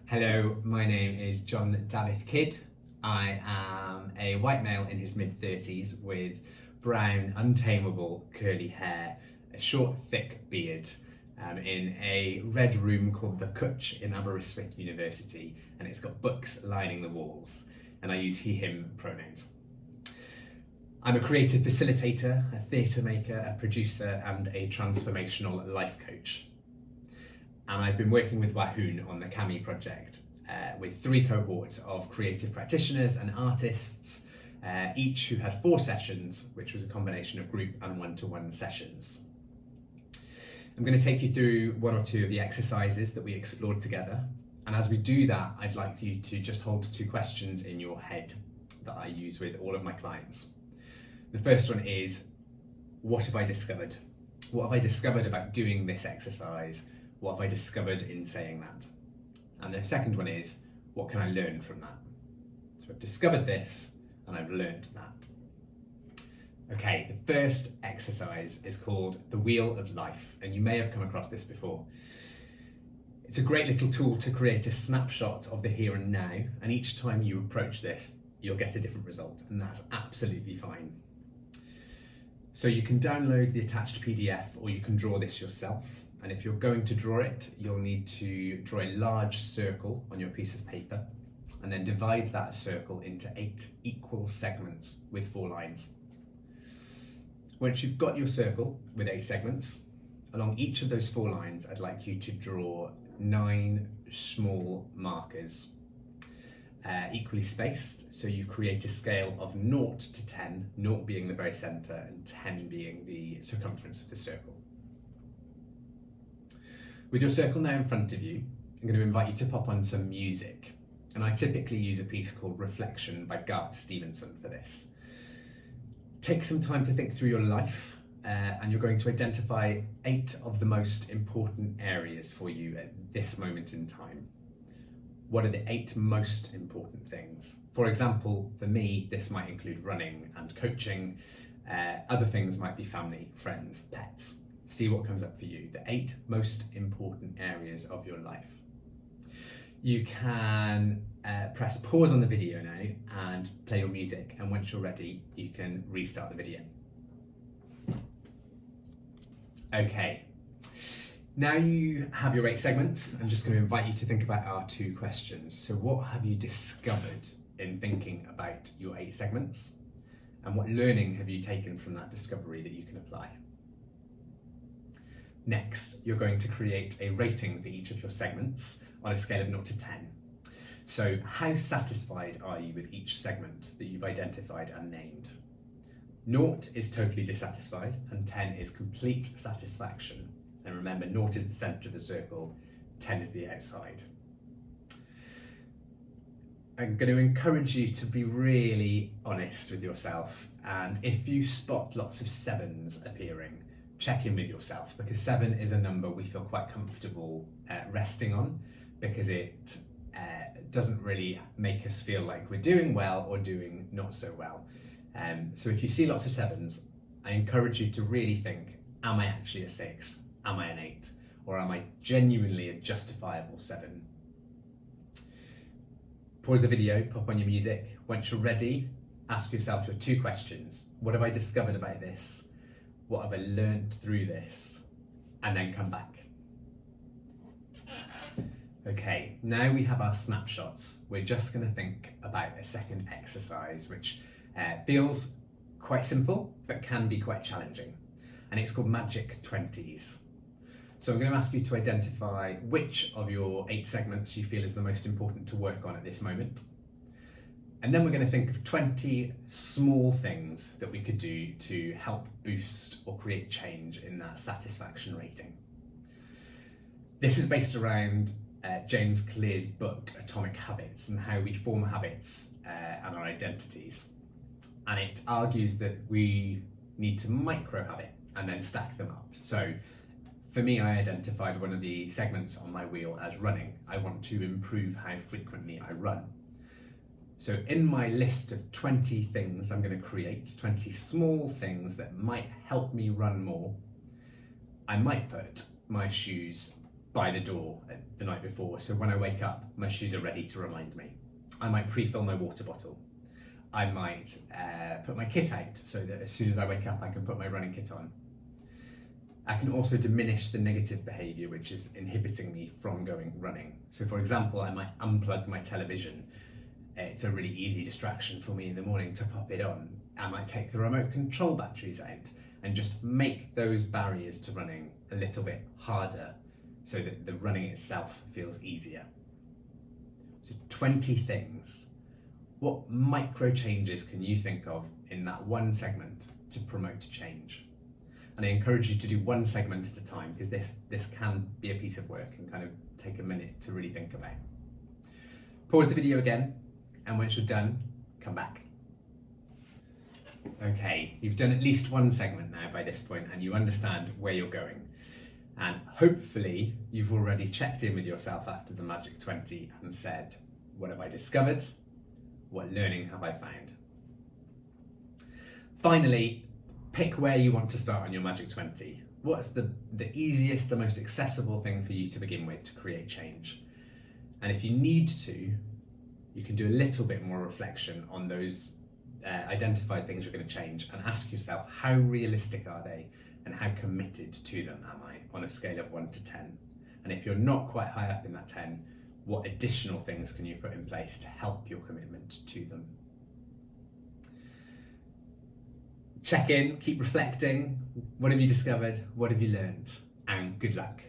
Hello, my name is John Dafydd-Kidd. I am a white male in his mid-30s with brown, untamable, curly hair, a short, thick beard, in a red room called the Cylch in Aberystwyth University, and it's got books lining the walls, and I use he, him pronouns. I'm a creative facilitator, a theatre maker, a producer, and a transformational life coach. And I've been working with Wahoon on the CAMI project with 3 cohorts of creative practitioners and artists, each who had 4 sessions, which was a combination of group and one-to-one sessions. I'm going to take you through 1 or 2 of the exercises that we explored together. And as we do that, I'd like you to just hold 2 questions in your head that I use with all of my clients. The first one is, what have I discovered? What have I discovered about doing this exercise? What have I discovered in saying that? And the second one is, what can I learn from that? So I've discovered this and I've learned that. Okay, the first exercise is called the Wheel of Life, and you may have come across this before. It's a great little tool to create a snapshot of the here and now, and each time you approach this, you'll get a different result, and that's absolutely fine. So you can download the attached PDF or you can draw this yourself. And if you're going to draw it, you'll need to draw a large circle on your piece of paper and then divide that circle into 8 equal segments with 4 lines. Once you've got your circle with 8 segments, along each of those 4 lines, I'd like you to draw 9 small markers, equally spaced, so you create a scale of 0 to 10, 0 being the very centre and 10 being the circumference of the circle. With your circle now in front of you, I'm going to invite you to pop on some music. And I typically use a piece called Reflection by Garth Stevenson for this. Take some time to think through your life, and you're going to identify 8 of the most important areas for you at this moment in time. What are the 8 most important things? For example, for me, this might include running and coaching. Other things might be family, friends, pets. See what comes up for you, the 8 most important areas of your life. You can press pause on the video now and play your music, and once you're ready, you can restart the video. Okay, now you have your 8 segments. I'm just going to invite you to think about our 2 questions. So what have you discovered in thinking about your 8 segments? And what learning have you taken from that discovery that you can apply? Next, you're going to create a rating for each of your segments on a scale of 0 to 10. So how satisfied are you with each segment that you've identified and named? 0 is totally dissatisfied and 10 is complete satisfaction. And remember, 0 is the centre of the circle, 10 is the outside. I'm going to encourage you to be really honest with yourself, and if you spot lots of 7s appearing, check in with yourself, because 7 is a number we feel quite comfortable resting on, because it doesn't really make us feel like we're doing well or doing not so well. So if you see lots of 7s, I encourage you to really think, am I actually a 6? Am I an 8? Or am I genuinely a justifiable 7? Pause the video, pop on your music. Once you're ready, ask yourself your 2 questions. What have I discovered about this? What have I learned through this? And then come back. Okay, now we have our snapshots. We're just going to think about a second exercise, which feels quite simple, but can be quite challenging. And it's called Magic 20s. So I'm going to ask you to identify which of your 8 segments you feel is the most important to work on at this moment. And then we're going to think of 20 small things that we could do to help boost or create change in that satisfaction rating. This is based around James Clear's book, Atomic Habits, and how we form habits and our identities. And it argues that we need to micro-habit and then stack them up. So for me, I identified one of the segments on my wheel as running. I want to improve how frequently I run. So in my list of 20 things I'm going to create, 20 small things that might help me run more, I might put my shoes by the door the night before, so when I wake up, my shoes are ready to remind me. I might pre-fill my water bottle. I might put my kit out so that as soon as I wake up, I can put my running kit on. I can also diminish the negative behaviour which is inhibiting me from going running. So for example, I might unplug my television. It's a really easy distraction for me in the morning to pop it on. I might take the remote control batteries out and just make those barriers to running a little bit harder so that the running itself feels easier. So 20 things. What micro changes can you think of in that one segment to promote change? And I encourage you to do one segment at a time, because this can be a piece of work and kind of take a minute to really think about. Pause the video again, and once you're done, come back. Okay, you've done at least one segment now by this point, and you understand where you're going. And hopefully you've already checked in with yourself after the Magic 20 and said, what have I discovered? What learning have I found? Finally, pick where you want to start on your Magic 20. What's the easiest, the most accessible thing for you to begin with to create change? And if you need to, you can do a little bit more reflection on those identified things you're going to change and ask yourself, how realistic are they and how committed to them am I on a scale of 1 to 10? And if you're not quite high up in that 10, what additional things can you put in place to help your commitment to them? Check in, keep reflecting. What have you discovered? What have you learned? And good luck.